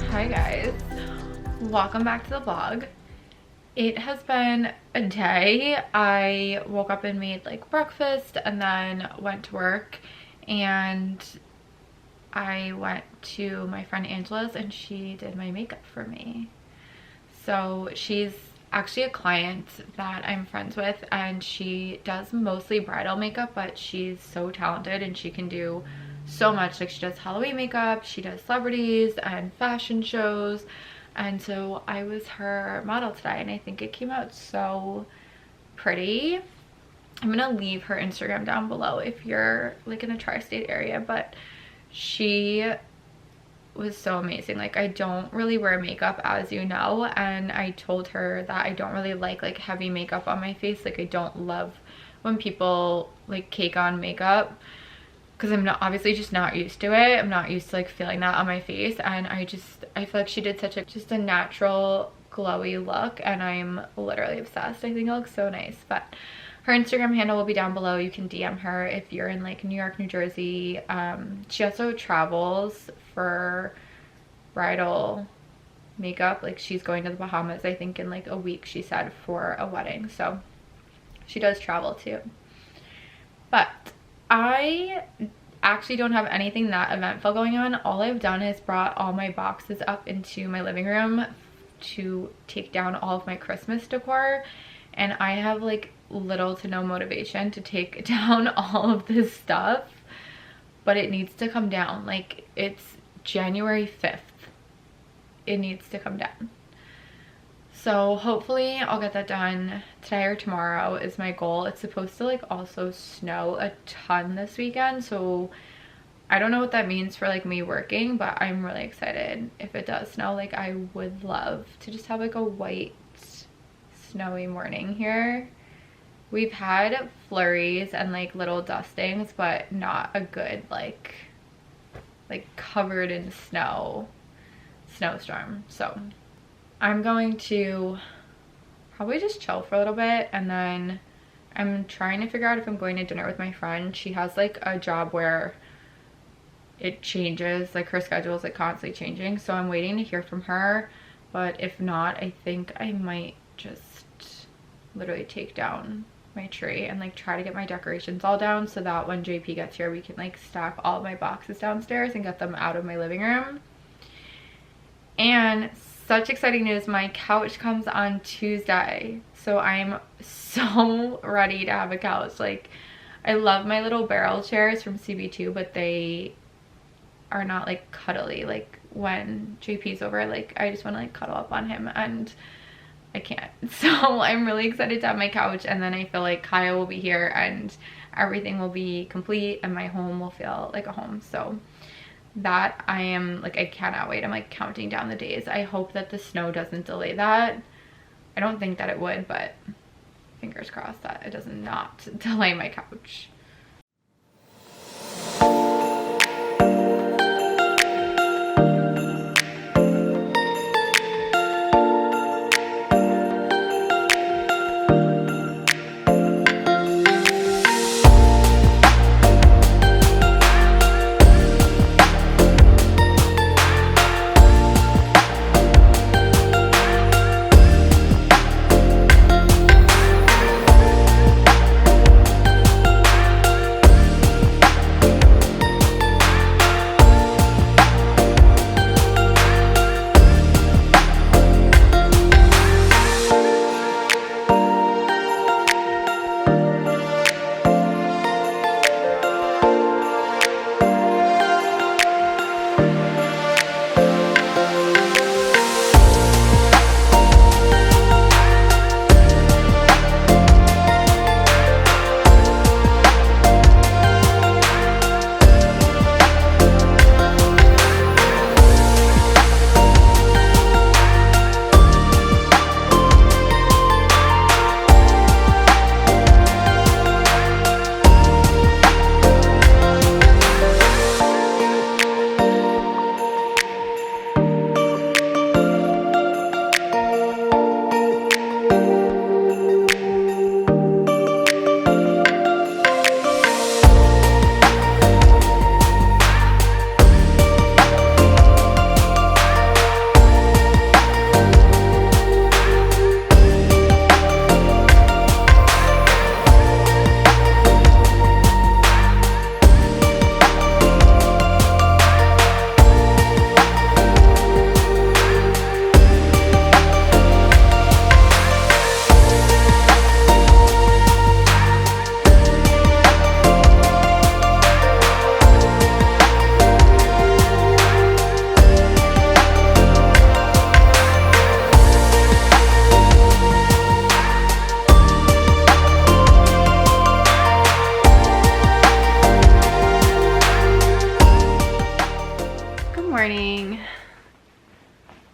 Hi guys, welcome back to the vlog. It has been a day. I woke up and made like breakfast and then went to work, and I went to my friend Angela's and she did my makeup for me. So she's actually a client that I'm friends with, and she does mostly bridal makeup, but she's so talented and she can do so much. Like, she does Halloween makeup, she does celebrities and fashion shows, and so I was her model today, and I think it came out so pretty. I'm gonna leave her Instagram down below if you're like in the tri-state area, but she was so amazing. Like, I don't really wear makeup, as you know, and I told her that I don't really like heavy makeup on my face. Like, I don't love when people like cake on makeup, because I'm not, obviously just not used to it. I'm not used to like feeling that on my face, and I feel like she did such a just a natural glowy look, and I'm literally obsessed. I think it looks so nice. But her Instagram handle will be down below. You can DM her if you're in like New York, New Jersey. She also travels for bridal makeup. Like, she's going to the Bahamas, I think, in like a week, she said, for a wedding. So she does travel too. But I actually don't have anything that eventful going on. All I've done is brought all my boxes up into my living room to take down all of my Christmas decor, and I have like little to no motivation to take down all of this stuff, but it needs to come down. Like, it's January 5th. It needs to come down. So hopefully I'll get that done today or tomorrow is my goal. It's supposed to like also snow a ton this weekend, so I don't know what that means for like me working, but I'm really excited if it does snow. Like, I would love to just have like a white snowy morning here. We've had flurries and like little dustings, but not a good like covered in snow snowstorm. So I'm going to probably just chill for a little bit, and then I'm trying to figure out if I'm going to dinner with my friend. She has like a job where it changes, like her schedule is like constantly changing, so I'm waiting to hear from her. But if not, I think I might just literally take down my tree and like try to get my decorations all down, so that when JP gets here we can like stack all of my boxes downstairs and get them out of my living room. And such exciting news, my couch comes on Tuesday, so I'm so ready to have a couch. Like, I love my little barrel chairs from CB2, but they are not like cuddly. Like, when JP's over, like, I just want to like cuddle up on him, and I can't. So I'm really excited to have my couch, and then I feel like Kyle will be here and everything will be complete and my home will feel like a home. So that I am like, I cannot wait. I'm like counting down the days. I hope that the snow doesn't delay that. I don't think that it would, but fingers crossed that it does not delay my couch.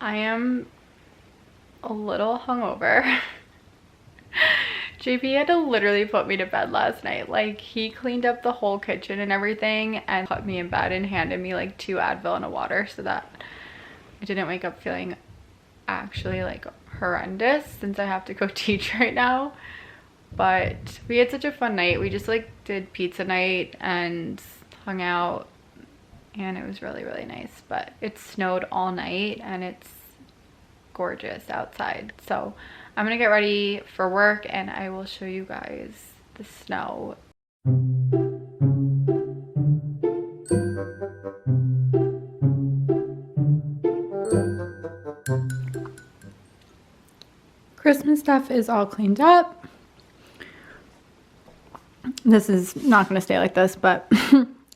I am a little hungover. JP had to literally put me to bed last night. Like, he cleaned up the whole kitchen and everything and put me in bed and handed me like 2 Advil and a water so that I didn't wake up feeling actually like horrendous, since I have to go teach right now. But we had such a fun night. We just like did pizza night and hung out, and it was really, really nice. But it snowed all night and it's gorgeous outside. So I'm gonna get ready for work and I will show you guys the snow. Christmas stuff is all cleaned up. This is not going to stay like this, but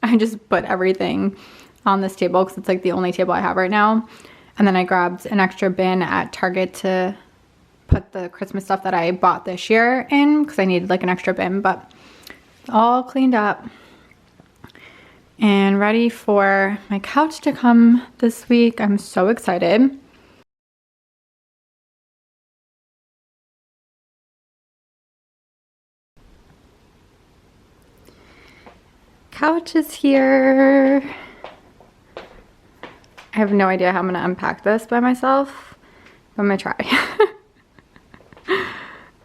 I just put everything on this table because it's like the only table I have right now. And then I grabbed an extra bin at Target to put the Christmas stuff that I bought this year in because I needed like an extra bin, but it's all cleaned up and ready for my couch to come this week. I'm so excited. Couch is here. I have no idea how I'm gonna unpack this by myself, but I'm gonna try.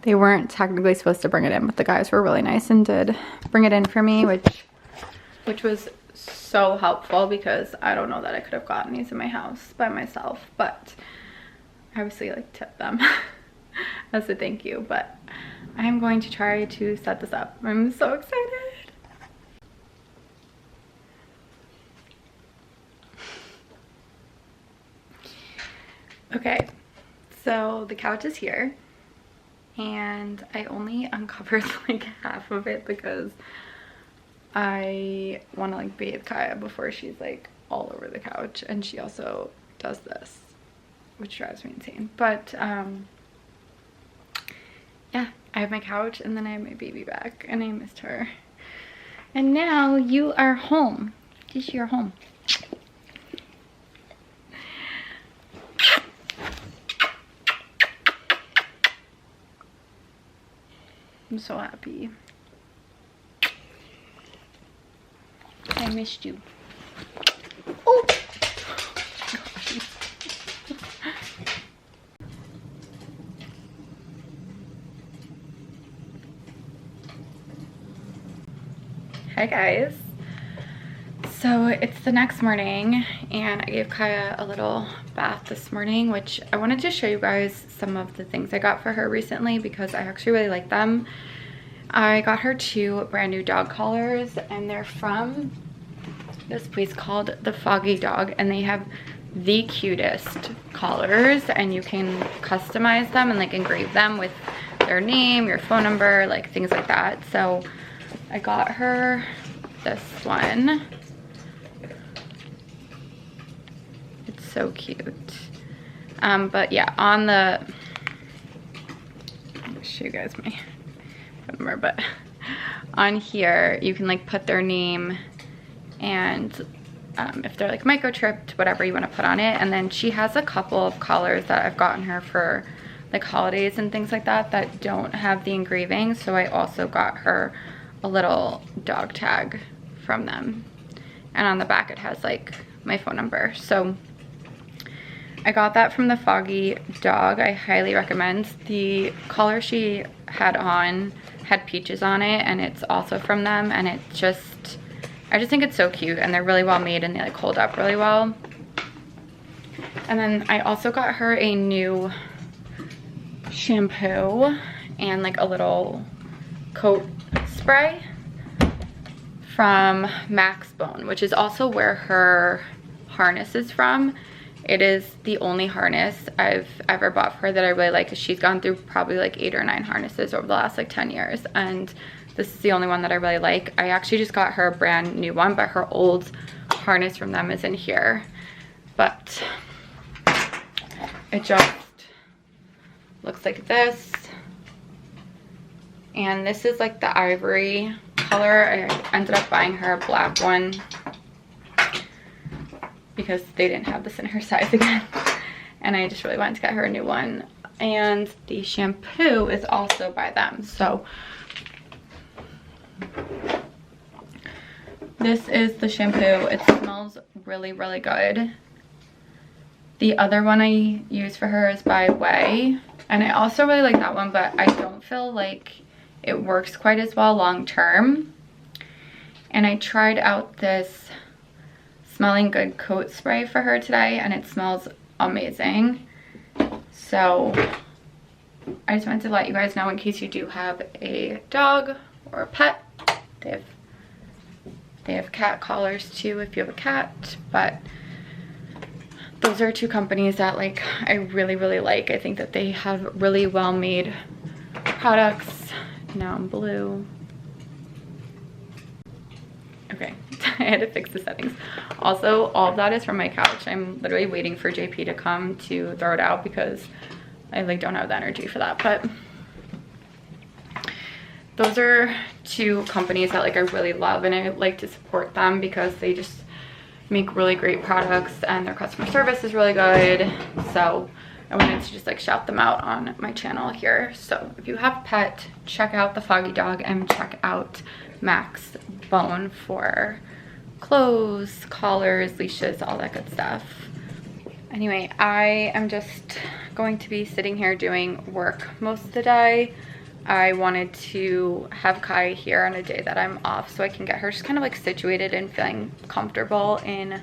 They weren't technically supposed to bring it in, but the guys were really nice and did bring it in for me, which was so helpful because I don't know that I could have gotten these in my house by myself, but I obviously like tip them as a thank you. But I'm going to try to set this up. I'm so excited. Okay, so the couch is here and I only uncovered like half of it because I want to like bathe Kaya before she's like all over the couch, and she also does this, which drives me insane. But yeah, I have my couch and then I have my baby back and I missed her. And now you are home. Yes, you're home. I'm so happy. I missed you. Oh! Hi guys. So it's the next morning and I gave Kaya a little bath this morning, which I wanted to show you guys some of the things I got for her recently because I actually really like them. I got her 2 brand new dog collars and they're from this place called The Foggy Dog, and they have the cutest collars and you can customize them and like engrave them with their name, your phone number, like things like that. So I got her this one. It's so cute. But yeah, on the, I'll show you guys my phone number, but on here you can like put their name and if they're like microchipped, whatever you want to put on it. And then she has a couple of collars that I've gotten her for like holidays and things like that that don't have the engraving, so I also got her a little dog tag from them, and on the back it has like my phone number. So I got that from The Foggy Dog. I highly recommend. The collar she had on had peaches on it and it's also from them, and it just, I just think it's so cute and they're really well made and they like hold up really well. And then I also got her a new shampoo and like a little coat spray from Max Bone, which is also where her harness is from. It is the only harness I've ever bought for her that I really like, because she's gone through probably like 8 or 9 harnesses over the last like 10 years, and this is the only one that I really like. I actually just got her a brand new one, but her old harness from them is in here. But it just looks like this, and this is like the ivory color. I ended up buying her a black one because they didn't have this in her size again. and I just really wanted to get her a new one. And the shampoo is also by them. So this is the shampoo. It smells really, really good. The other one I use for her is by Way, and I also really like that one, but I don't feel like it works quite as well long term. And I tried out this Smelling Good coat spray for her today, and it smells amazing. So I just wanted to let you guys know, in case you do have a dog or a pet. They have cat collars too if you have a cat, but those are two companies that like I really, really like. I think that they have really well made products. Now I'm blue. Okay, I had to fix the settings. Also, all of that is from my couch. I'm literally waiting for JP to come to throw it out because I like don't have the energy for that. But those are two companies that like I really love, and I like to support them because they just make really great products and their customer service is really good. So I wanted to just like shout them out on my channel here. So if you have a pet, check out the Foggy Dog and check out Max Bone for clothes, collars, leashes, all that good stuff. Anyway, I am just going to be sitting here doing work most of the day. I wanted to have Kai here on a day that I'm off so I can get her just kind of like situated and feeling comfortable in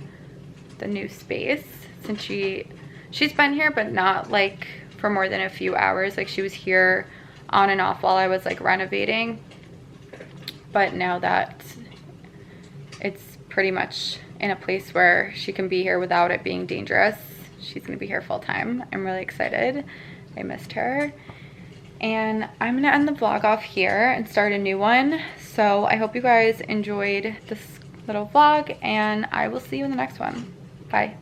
the new space, since she's been here but not like for more than a few hours. Like she was here on and off while I was like renovating, but now that it's pretty much in a place where she can be here without it being dangerous, she's gonna be here full time. I'm really excited. I missed her. And I'm gonna end the vlog off here and start a new one. So I hope you guys enjoyed this little vlog, and I will see you in the next one. Bye.